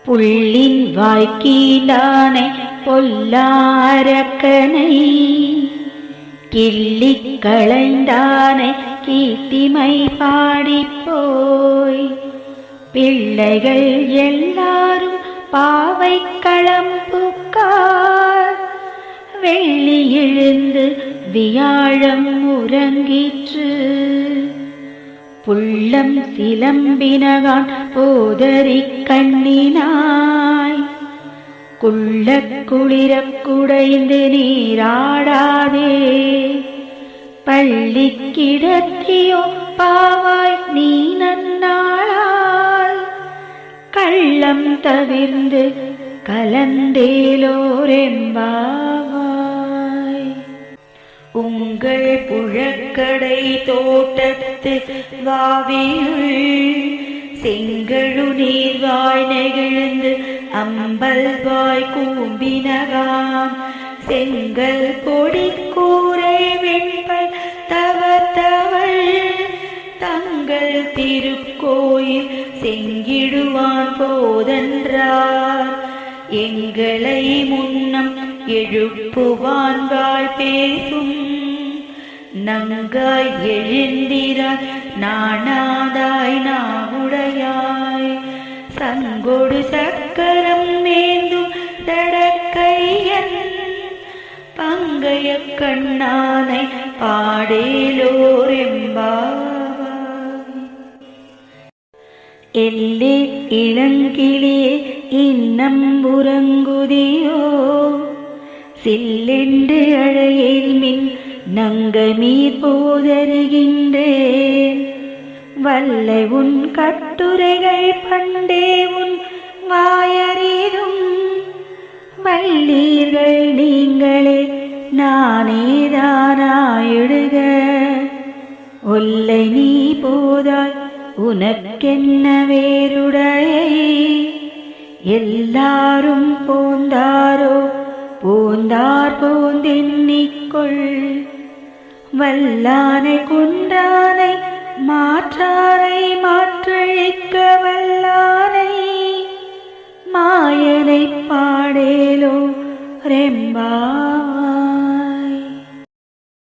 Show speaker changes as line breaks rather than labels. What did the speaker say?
புள்ளின் வாய்க்கீலானை பொல்லாரக்கனை கிள்ளிக் களைந்தானை கீர்த்திமை பாடிப்போய் பிள்ளைகள் எல்லாரும் பாவை களம்புக்கார் வெள்ளி எழுந்து வியாழம் உறங்கிற்று புள்ளம் சிலம்பினகான் போதரி கண்ணினாய் குள்ள குளிர குடைந்து நீராடாதே பள்ளி கிடத்தியோ பாவாய் நீ நன்னாளால் கள்ளம் தவிர்ந்து கலந்தேலோரெம்பாவாய். உங்கள் புழக்கடை தோட்டத்து வாவியுள் செங்கழு நீர்வாய் நெகிழ்ந்து அம்பல் வாய் கூம்பினகாம் செங்கல் பொடி கூரை வெண்பல் தவத்தவள் தங்கள் திருக்கோயில் செங்கிடுவான் போதன்றார் எங்களை முன்னம் எழுப்புவான் வாழ் பேசும் நங்காய் எழுந்திராய் நாணாதாய் நாவுடையாய் சங்கொடு சக்கரம் மேந்தும் தடக்கையன் பங்கைய கண்ணானை பாடேலோரெம்பாவாய். எல்லே இளங்கிளியே இன்னம் உறங்குதியோ சில்லென்று அழையேல் மின் நங்கமீர் போதருகின்றேன் வல்லை உன் கட்டுரைகள் பண்டே உன் வாயறிதும் வல்லீர்கள் நீங்களே நானேதானாயிடுக ஒல்லை நீ போதாய் உனக்கென்ன வேறுடையை எல்லாரும் போந்தாரோ போந்தார் போந்தென்னிக்கொள் வல்லானை குன்றானை மாற்றாரை மாற்றழிக்க வல்லானை மாயனை பாடேலோ ரெம்பா.